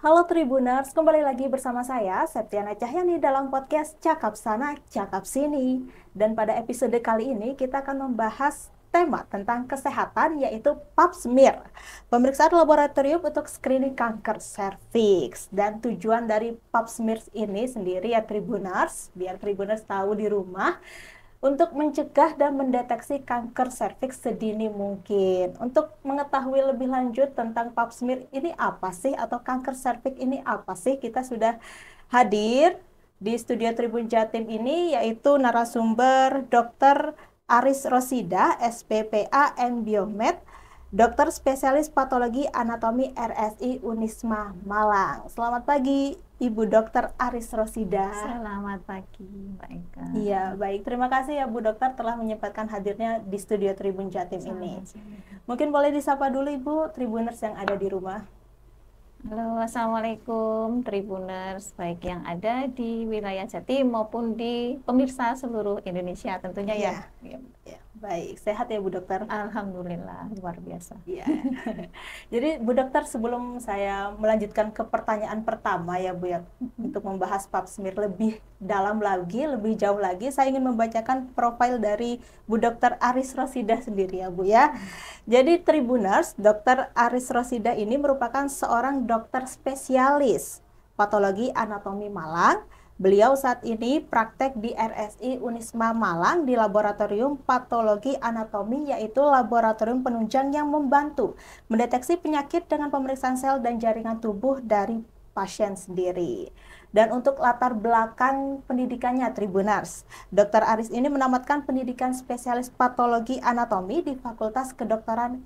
Halo Tribuners, kembali lagi bersama saya Septiana Cahyani dalam podcast Cakap Sana, Cakap Sini. Dan pada episode kali ini kita akan membahas tema tentang kesehatan yaitu Pap smear, pemeriksaan laboratorium untuk screening kanker serviks. Dan tujuan dari Pap smear ini sendiri ya Tribuners, biar Tribuners tahu di rumah, untuk mencegah dan mendeteksi kanker serviks sedini mungkin. Untuk mengetahui lebih lanjut tentang Pap smear ini apa sih atau kanker serviks ini apa sih, kita sudah hadir di studio Tribun Jatim ini yaitu narasumber Dr. Aris Rosida, SPPA M Biomed, dokter spesialis patologi anatomi RSI Unisma Malang. Selamat pagi Ibu Dokter Aris Rosida. Selamat pagi, Mbak Eka. Iya, baik. Terima kasih ya Bu Dokter telah menyempatkan hadirnya di studio Tribun Jatim ini. Mungkin boleh disapa dulu Ibu Tribuners yang ada di rumah. Halo, Assalamualaikum Tribuners, baik yang ada di wilayah Jatim maupun di pemirsa seluruh Indonesia tentunya ya. Ya, baik. Sehat ya Bu Dokter? Alhamdulillah, luar biasa. Iya. Jadi Bu Dokter, sebelum saya melanjutkan ke pertanyaan pertama ya Bu ya, untuk membahas Pap smear lebih dalam lagi, lebih jauh lagi, saya ingin membacakan profil dari Bu Dokter Aris Rosida sendiri ya Bu ya. Jadi Tribuners, Dokter Aris Rosida ini merupakan seorang dokter spesialis patologi anatomi Malang. Beliau saat ini praktek di RSI Unisma Malang di laboratorium patologi anatomi, yaitu laboratorium penunjang yang membantu mendeteksi penyakit dengan pemeriksaan sel dan jaringan tubuh dari pasien sendiri. Dan untuk latar belakang pendidikannya Tribuners, Dr. Aris ini menamatkan pendidikan spesialis patologi anatomi di Fakultas Kedokteran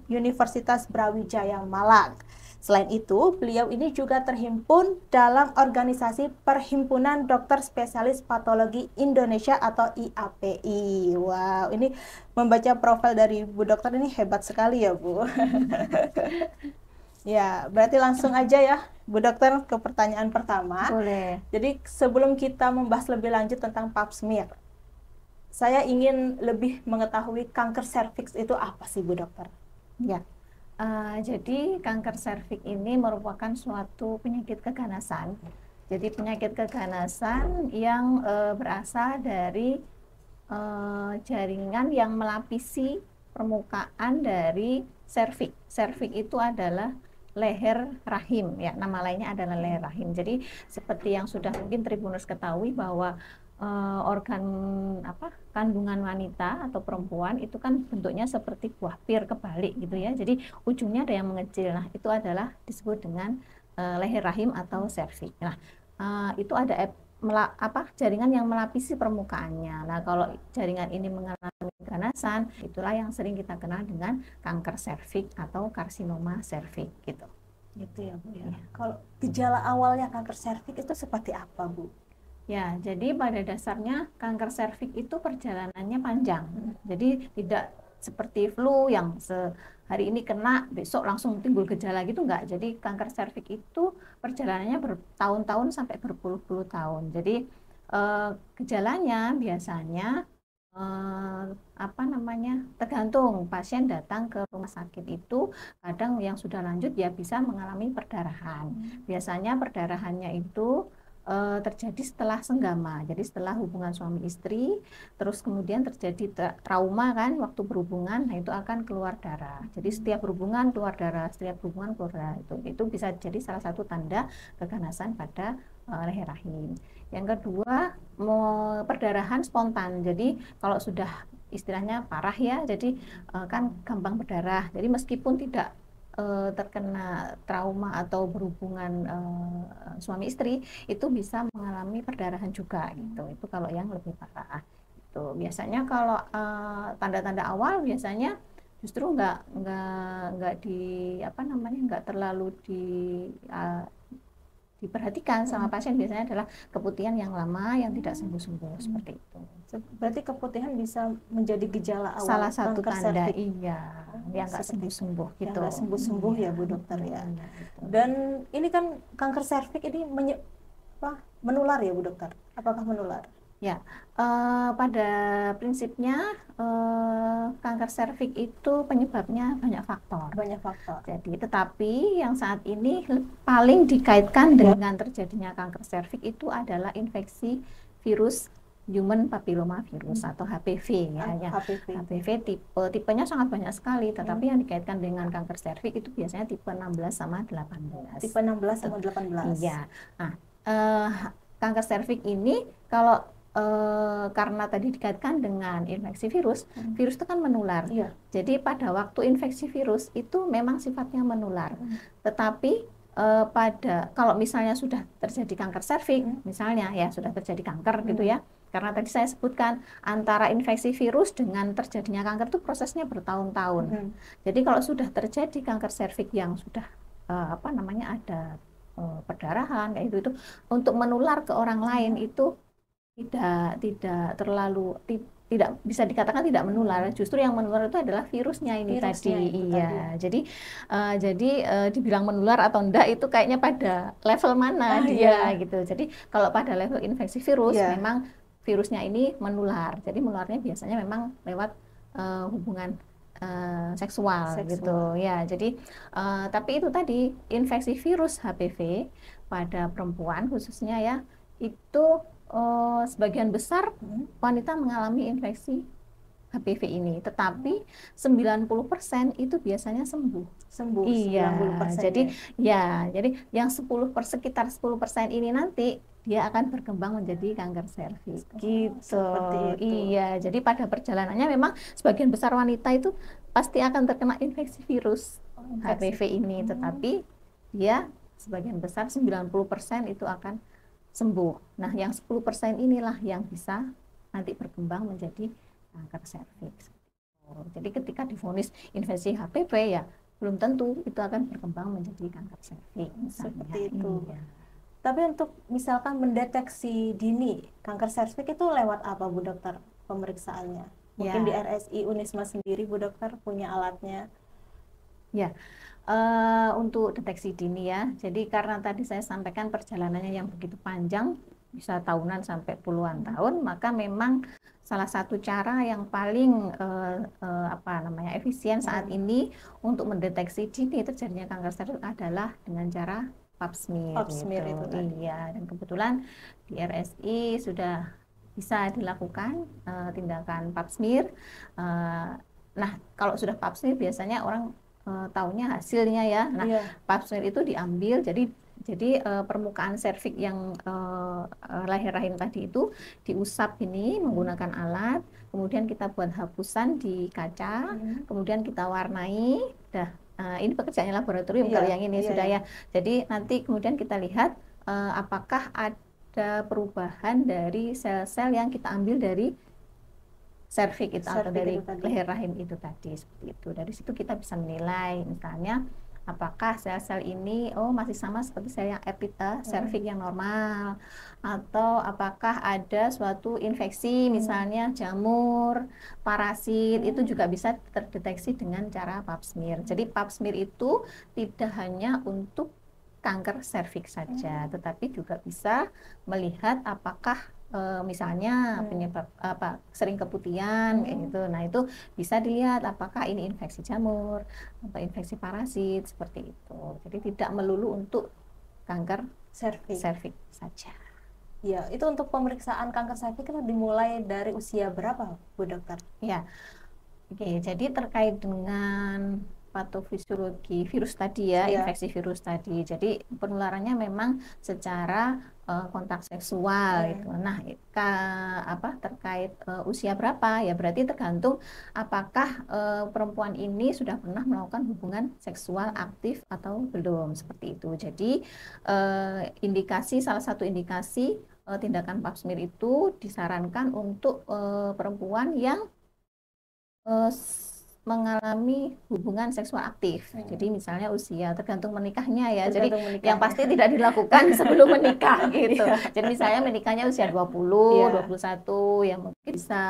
Universitas Brawijaya Malang. Selain itu, beliau ini juga terhimpun dalam organisasi Perhimpunan Dokter Spesialis Patologi Indonesia atau IAPI. Wow, ini membaca profil dari Bu Dokter ini hebat sekali ya Bu. Ya, berarti langsung aja ya Bu Dokter ke pertanyaan pertama. Boleh. Jadi sebelum kita membahas lebih lanjut tentang Pap smear, saya ingin lebih mengetahui kanker serviks itu apa sih Bu Dokter? Ya. Jadi kanker serviks ini merupakan suatu penyakit keganasan. Jadi penyakit keganasan yang berasal dari jaringan yang melapisi permukaan dari serviks. Serviks itu adalah leher rahim, ya, nama lainnya adalah leher rahim. Jadi seperti yang sudah mungkin Tribuners ketahui bahwa organ kandungan wanita atau perempuan itu kan bentuknya seperti buah pir kebalik gitu ya. Jadi ujungnya ada yang mengecil. Nah, itu adalah disebut dengan leher rahim atau serviks. Nah, itu ada jaringan yang melapisi permukaannya. Nah, kalau jaringan ini mengalami keganasan, itulah yang sering kita kenal dengan kanker serviks atau karsinoma serviks gitu. Gitu ya Bu ya. Kalau gejala awalnya kanker serviks itu seperti apa Bu? Ya, jadi pada dasarnya kanker serviks itu perjalanannya panjang. Jadi tidak seperti flu yang hari ini kena, besok langsung timbul gejala gitu, enggak. Jadi kanker serviks itu perjalanannya bertahun-tahun sampai berpuluh-puluh tahun. Jadi gejalanya biasanya tergantung pasien datang ke rumah sakit itu, kadang yang sudah lanjut ya bisa mengalami perdarahan. Biasanya perdarahannya itu terjadi setelah senggama, jadi setelah hubungan suami istri, terus kemudian terjadi trauma kan waktu berhubungan, nah itu akan keluar darah. Jadi setiap berhubungan keluar darah, setiap berhubungan keluar darah, itu bisa jadi salah satu tanda keganasan pada leher rahim. Yang kedua, perdarahan spontan. Jadi kalau sudah istilahnya parah ya, jadi kan gampang berdarah. Jadi meskipun tidak terkena trauma atau berhubungan suami istri, itu bisa mengalami perdarahan juga gitu. Itu kalau yang lebih parah. Itu biasanya kalau tanda-tanda awal biasanya justru nggak terlalu diperhatikan sama pasien. Biasanya adalah keputihan yang lama yang tidak sembuh-sembuh seperti itu. Berarti keputihan bisa menjadi gejala awal Salah satu kanker tanda, serviks. iya, yang nggak sembuh-sembuh gitu. Yang nggak sembuh-sembuh ya Bu Dokter ya. Gitu. Dan ini kan kanker serviks ini menular ya Bu Dokter? Apakah menular? Ya, pada prinsipnya kanker serviks itu penyebabnya banyak faktor. Banyak faktor. Jadi, tetapi yang saat ini paling dikaitkan dengan terjadinya kanker serviks itu adalah infeksi virus human papilloma virus atau HPV ya. HPV tipenya sangat banyak sekali, tetapi yang dikaitkan dengan kanker serviks itu biasanya tipe 16 sama 18. Tipe 16 sama 18. Iya. Nah, kanker serviks ini kalau karena tadi dikaitkan dengan infeksi virus, virus itu kan menular. Iya. Jadi pada waktu infeksi virus itu memang sifatnya menular. Tetapi kalau misalnya sudah terjadi kanker serviks, misalnya ya sudah terjadi kanker gitu ya, karena tadi saya sebutkan antara infeksi virus dengan terjadinya kanker itu prosesnya bertahun-tahun. Jadi kalau sudah terjadi kanker serviks yang sudah ada perdarahan kayak itu untuk menular ke orang lain itu tidak terlalu tidak bisa dikatakan tidak menular. Justru yang menular itu adalah virusnya ini tadi. Iya. Jadi dibilang menular atau enggak itu kayaknya pada level mana dia gitu. Jadi kalau pada level infeksi virus memang virusnya ini menular. Jadi menularnya biasanya memang lewat hubungan seksual gitu ya. Jadi tapi itu tadi infeksi virus HPV pada perempuan khususnya ya itu sebagian besar wanita mengalami infeksi HPV ini, tetapi 90% itu biasanya sembuh. Iya. 90%. Jadi yang sekitar 10% ini nanti dia akan berkembang menjadi kanker serviks. Gitu. Seperti itu. Iya. Jadi pada perjalanannya memang sebagian besar wanita itu pasti akan terkena infeksi virus HPV ini, tetapi dia sebagian besar 90% itu akan sembuh. Nah, yang 10% inilah yang bisa nanti berkembang menjadi kanker serviks. Jadi ketika divonis infeksi HPV ya belum tentu itu akan berkembang menjadi kanker serviks. Seperti itu. Iya. Tapi untuk misalkan mendeteksi dini kanker serviks itu lewat apa Bu Dokter pemeriksaannya? Mungkin di RSI Unisma sendiri Bu Dokter punya alatnya? Ya. Untuk deteksi dini ya. Jadi karena tadi saya sampaikan perjalanannya yang begitu panjang, bisa tahunan sampai puluhan tahun, maka memang salah satu cara yang paling efisien saat ini untuk mendeteksi dini terjadinya kanker serviks adalah dengan cara pap smear. Pap smear itu tadi. Iya, dan kebetulan di RSI sudah bisa dilakukan tindakan pap smear. Nah, kalau sudah pap smear biasanya orang tahunya hasilnya ya. Nah, pap smear itu diambil, jadi permukaan serviks yang lahir rahim tadi itu diusap ini menggunakan alat, kemudian kita buat hapusan di kaca, kemudian kita warnai. Ini pekerjaannya laboratorium kalau yang ini sudah ya. Jadi nanti kemudian kita lihat apakah ada perubahan dari sel-sel yang kita ambil dari serviks itu atau dari leher rahim itu tadi, seperti itu. Dari situ kita bisa menilai misalnya apakah sel-sel ini masih sama seperti sel yang serviks yang normal, atau apakah ada suatu infeksi misalnya jamur, parasit, itu juga bisa terdeteksi dengan cara pap smear. Jadi pap smear itu tidak hanya untuk kanker serviks saja, tetapi juga bisa melihat apakah misalnya penyebab sering keputihan kayak gitu. Nah, itu bisa dilihat apakah ini infeksi jamur atau infeksi parasit seperti itu. Jadi tidak melulu untuk kanker serviks saja. Ya, itu untuk pemeriksaan kanker serviks itu dimulai dari usia berapa, Bu Dokter? Ya. Oke, jadi terkait dengan patofisiologi virus tadi ya, infeksi virus tadi. Jadi penularannya memang secara kontak seksual gitu. Nah, terkait usia berapa ya berarti tergantung apakah perempuan ini sudah pernah melakukan hubungan seksual aktif atau belum, seperti itu. Jadi salah satu indikasi tindakan pap smear itu disarankan untuk perempuan yang mengalami hubungan seksual aktif. Jadi misalnya usia tergantung menikahnya ya. Jadi yang pasti tidak dilakukan sebelum menikah gitu. Jadi misalnya menikahnya usia 20, 21 yang mungkin bisa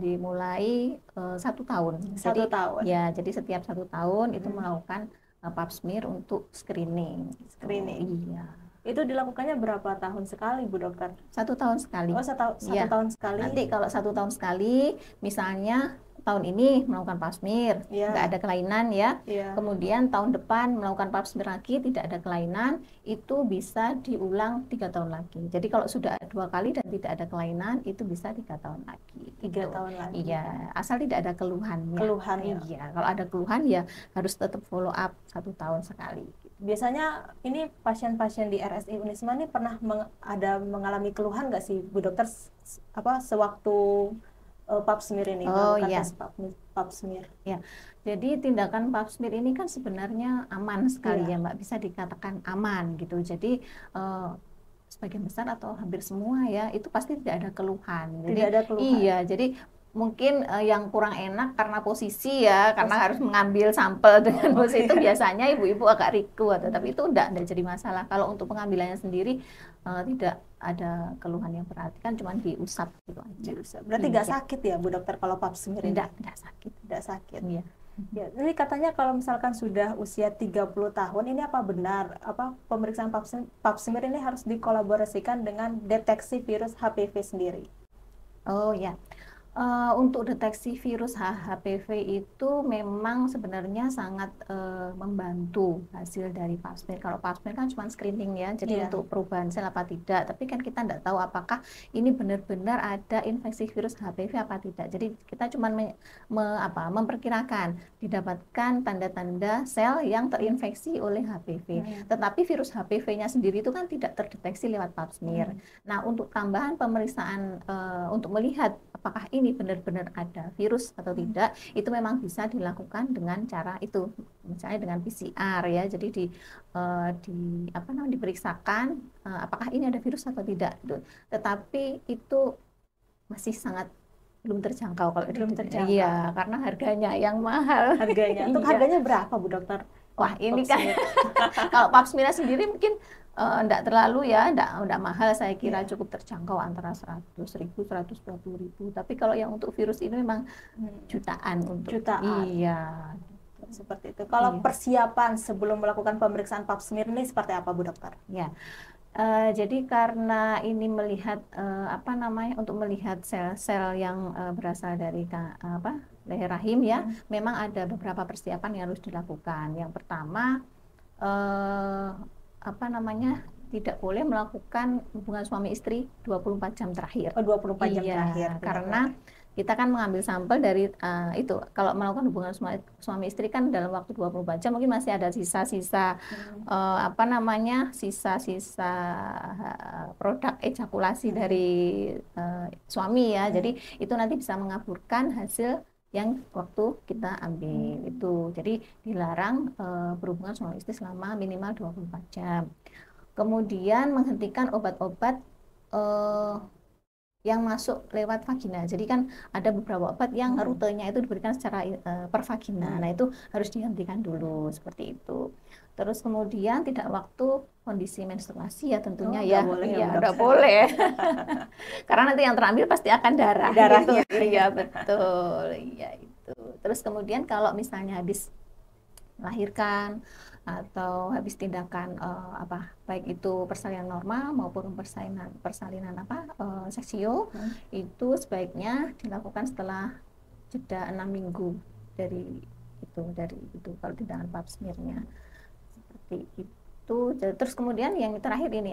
dimulai 1 tahun. Tahun. Ya, jadi setiap 1 tahun itu melakukan pap smear untuk screening. Screening. Iya. Itu dilakukannya berapa tahun sekali, Bu Dokter? 1 tahun sekali. Oh, satu Ya. tahun sekali. Nanti kalau 1 tahun sekali, misalnya tahun ini melakukan pap smear, Ya. nggak ada kelainan ya. Ya. Kemudian tahun depan melakukan pap smear lagi, tidak ada kelainan, itu bisa diulang 3 tahun lagi. Jadi kalau sudah 2 kali dan tidak ada kelainan, itu bisa 3 tahun lagi. 3 tahun lagi. Iya, asal tidak ada keluhannya. Keluhan ya. Iya, kalau ada keluhan ya harus tetap follow up 1 tahun sekali. Biasanya ini pasien-pasien di RSI Unisma ini pernah ada mengalami keluhan nggak sih, Bu Dokter, sewaktu pap smear ini, melakukan iya. tes pap smear? Ya, jadi tindakan pap smear ini kan sebenarnya aman sekali Iya. ya Mbak, bisa dikatakan aman gitu. Jadi sebagian besar atau hampir semua ya itu pasti tidak ada keluhan. Jadi, Tidak ada keluhan. Iya, jadi mungkin yang kurang enak karena posisi ya, karena harus mengambil sampel dengan posisi itu biasanya ibu-ibu agak riku, tapi itu enggak jadi masalah. Kalau untuk pengambilannya sendiri tidak ada keluhan yang berarti, kan cuma diusap gitu aja. Berarti nggak sakit ya, Bu Dokter, kalau pap smear ini? Enggak sakit. Tidak sakit. Iya. Ya, ini katanya kalau misalkan sudah usia 30 tahun, ini apa benar pemeriksaan pap smear ini harus dikolaborasikan dengan deteksi virus HPV sendiri? Oh ya. Untuk deteksi virus HPV itu memang sebenarnya sangat membantu hasil dari pap smear. Kalau pap smear kan cuma screening ya, jadi untuk perubahan sel apa tidak. Tapi kan kita tidak tahu apakah ini benar-benar ada infeksi virus HPV apa tidak. Jadi kita cuma memperkirakan didapatkan tanda-tanda sel yang terinfeksi oleh HPV. Tetapi virus HPV-nya sendiri itu kan tidak terdeteksi lewat pap smear. Nah, untuk tambahan pemeriksaan untuk melihat apakah ini benar-benar ada virus atau tidak, itu memang bisa dilakukan dengan cara itu, misalnya dengan PCR ya. Jadi diperiksakan apakah ini ada virus atau tidak. Tetapi itu masih sangat belum terjangkau kalau belum terjangkau. Iya, karena harganya yang mahal. Harganya. Untuk harganya berapa, Bu Dokter? Wah, ini kan kalau pap smear sendiri mungkin enggak terlalu ya, enggak mahal, saya kira cukup terjangkau antara 100.000, 120.000. Tapi kalau yang untuk virus ini memang jutaan untuk. Jutaan. Iya. Seperti itu. Kalau persiapan sebelum melakukan pemeriksaan pap smear ini seperti apa, Bu Dokter? Ya. Jadi karena ini melihat untuk melihat sel-sel yang berasal dari leher rahim ya, memang ada beberapa persiapan yang harus dilakukan. Yang pertama tidak boleh melakukan hubungan suami istri 24 jam terakhir. 24 jam terakhir. Karena kita kan mengambil sampel dari itu. Kalau melakukan hubungan suami istri kan dalam waktu 24 jam mungkin masih ada sisa-sisa sisa-sisa produk ejakulasi dari suami ya. Jadi itu nanti bisa mengaburkan hasil yang waktu kita ambil itu. Jadi dilarang berhubungan suami istri selama minimal 24 jam. Kemudian menghentikan obat-obat yang masuk lewat vagina. Jadi kan ada beberapa obat yang rutenya itu diberikan secara per vagina. Nah, itu harus dihentikan dulu seperti itu. Terus kemudian tidak waktu kondisi menstruasi ya tentunya udah boleh. Karena nanti yang terambil pasti akan darahnya. Iya, betul. Iya itu. Terus kemudian kalau misalnya habis melahirkan atau habis tindakan baik itu persalinan normal maupun persalinan seksio, itu sebaiknya dilakukan setelah jeda 6 minggu dari itu kalau tindakan pap smear-nya seperti itu. Terus kemudian yang terakhir ini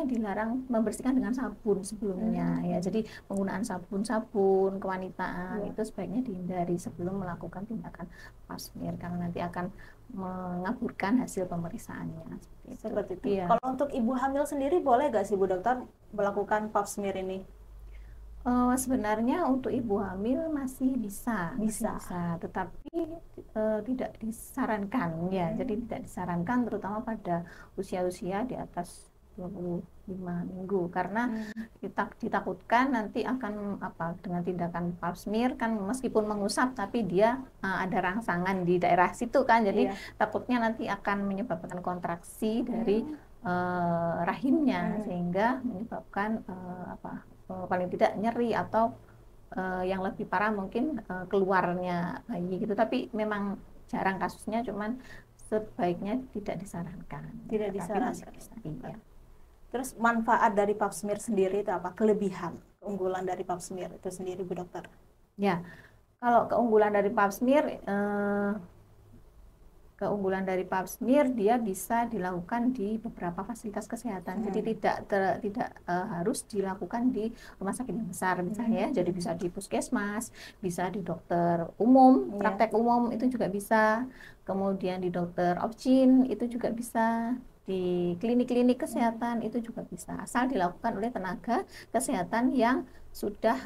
dilarang membersihkan dengan sabun sebelumnya ya. Jadi penggunaan sabun kewanitaan itu sebaiknya dihindari sebelum melakukan tindakan pap smear karena nanti akan mengaburkan hasil pemeriksaannya seperti itu. Iya. Kalau untuk ibu hamil sendiri boleh nggak sih, Bu Dokter, melakukan pap smear ini? Sebenarnya untuk ibu hamil masih bisa, tetapi tidak disarankan ya. Jadi tidak disarankan terutama pada usia-usia di atas 25 minggu karena kita ditakutkan nanti akan dengan tindakan pap smear kan meskipun mengusap tapi dia ada rangsangan di daerah situ kan. Jadi takutnya nanti akan menyebabkan kontraksi dari rahimnya sehingga menyebabkan paling tidak nyeri atau yang lebih parah mungkin keluarnya bayi gitu. Tapi memang jarang kasusnya, cuman sebaiknya tidak disarankan. Tidak disarankan. Iya. Terus manfaat dari pap smear sendiri itu apa? Kelebihan, keunggulan dari pap smear itu sendiri Bu Dokter? Ya, kalau keunggulan dari pap smear, dia bisa dilakukan di beberapa fasilitas kesehatan. Jadi tidak harus dilakukan di rumah sakit yang besar misalnya. Jadi bisa di puskesmas, bisa di dokter umum, praktek umum itu juga bisa. Kemudian di dokter opcin itu juga bisa. Di klinik-klinik kesehatan itu juga bisa, asal dilakukan oleh tenaga kesehatan yang sudah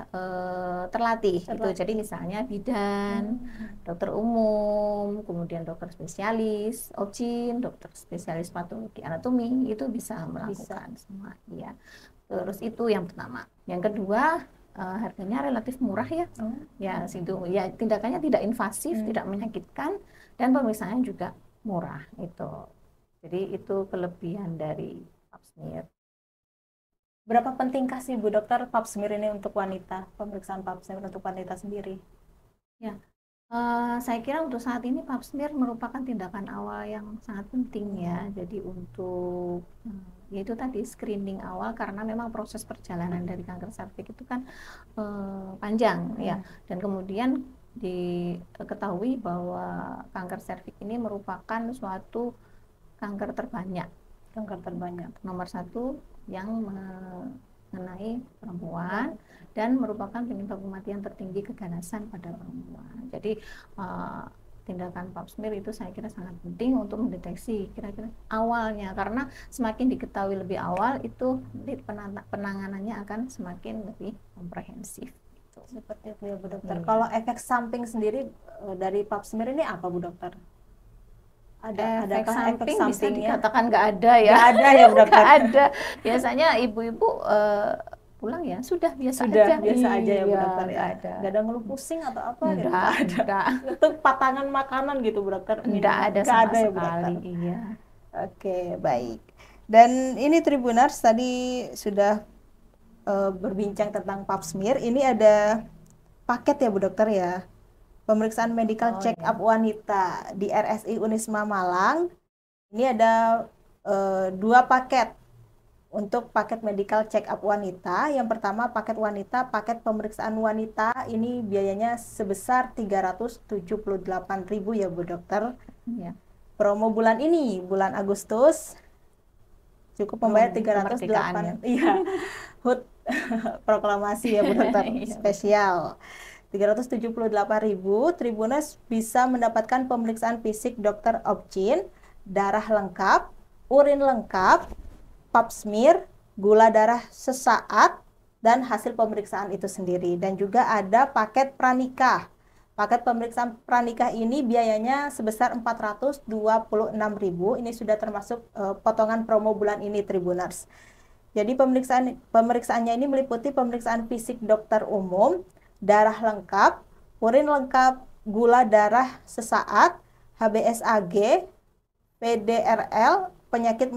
terlatih. Gitu. Jadi misalnya bidan, dokter umum, kemudian dokter spesialis opcin, dokter spesialis patologi anatomi itu bisa melakukan semua. Ya. Terus itu yang pertama. Yang kedua, harganya relatif murah ya. Ya, situ ya tindakannya tidak invasif, tidak menyakitkan, dan pemeriksaannya juga murah itu. Jadi itu kelebihan dari pap smear. Berapa pentingkah sih Bu Dokter pap smear ini untuk wanita, pemeriksaan pap smear untuk wanita sendiri? Ya, saya kira untuk saat ini pap smear merupakan tindakan awal yang sangat penting ya. Jadi untuk yaitu tadi screening awal, karena memang proses perjalanan dari kanker serviks itu kan panjang ya. Dan kemudian diketahui bahwa kanker serviks ini merupakan suatu kanker terbanyak. Nomor 1 yang mengenai perempuan dan merupakan penyebab kematian tertinggi keganasan pada perempuan. Jadi tindakan pap smear itu saya kira sangat penting untuk mendeteksi kira-kira awalnya, karena semakin diketahui lebih awal itu penanganannya akan semakin lebih komprehensif. Seperti itu ya Bu Dokter. Kalau efek samping sendiri dari pap smear ini apa Bu Dokter? Efek samping bisa dikatakan nggak ada ya. Nggak ada ya Bu Dokter? Nggak ada. Biasanya ibu-ibu pulang ya sudah biasa aja. Biasa aja ya Bu Dokter ya. Nggak ada ngeluh pusing atau apa gitu? Nggak. Itu patangan makanan gitu Bu Dokter? Nggak ada sama sekali. Ya Bu Dokter? Iya. Oke, baik. Dan ini Tribuners tadi sudah berbincang tentang pap smear. Ini ada paket ya Bu Dokter ya. Pemeriksaan medical check up wanita di RSI Unisma Malang. Ini ada 2 paket untuk paket medical check up wanita. Yang pertama paket wanita, paket pemeriksaan wanita ini biayanya sebesar 378.000 ya Bu Dokter. Ya. Promo bulan ini, bulan Agustus, cukup membayar 308. Iya. HUT proklamasi ya Bu Dokter, spesial. 378.000, Tribuners bisa mendapatkan pemeriksaan fisik dokter opcin, darah lengkap, urin lengkap, pap smear, gula darah sesaat, dan hasil pemeriksaan itu sendiri. Dan juga ada paket pranikah. Paket pemeriksaan pranikah ini biayanya sebesar 426.000. Ini sudah termasuk potongan promo bulan ini Tribuners. Jadi pemeriksaannya ini meliputi pemeriksaan fisik dokter umum, darah lengkap, urin lengkap, gula darah sesaat, HbSAg, PDRL, penyakit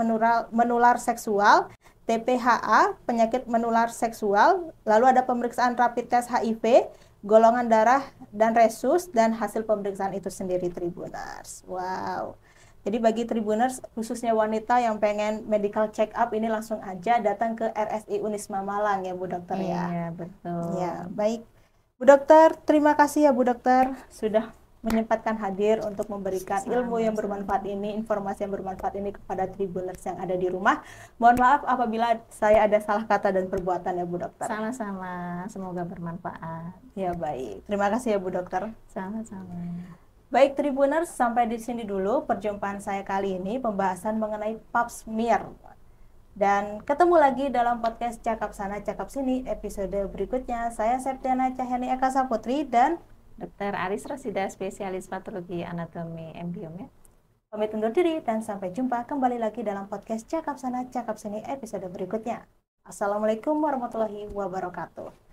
menular seksual, TPHA, penyakit menular seksual, lalu ada pemeriksaan rapid test HIV, golongan darah, dan resus, dan hasil pemeriksaan itu sendiri Tribuners. Wow. Jadi bagi Tribuners, khususnya wanita yang pengen medical check up, ini langsung aja datang ke RSI Unisma Malang ya Bu Dokter ya. Iya, betul. Ya, baik. Bu Dokter, terima kasih ya Bu Dokter sudah menyempatkan hadir untuk memberikan ilmu yang bermanfaat ini, informasi yang bermanfaat ini kepada Tribuners yang ada di rumah. Mohon maaf apabila saya ada salah kata dan perbuatan ya Bu Dokter. Sama-sama, semoga bermanfaat. Ya baik, terima kasih ya Bu Dokter. Sama-sama. Baik Tribuners, sampai di sini dulu perjumpaan saya kali ini, pembahasan mengenai pap smear. Dan ketemu lagi dalam podcast Cakap Sana Cakap Sini episode berikutnya. Saya Septiana Cahyani Eka Saputri dan Dr. Aris Rosida, spesialis patologi anatomi embriom ya. Pamit undur diri dan sampai jumpa kembali lagi dalam podcast Cakap Sana Cakap Sini episode berikutnya. Assalamualaikum warahmatullahi wabarakatuh.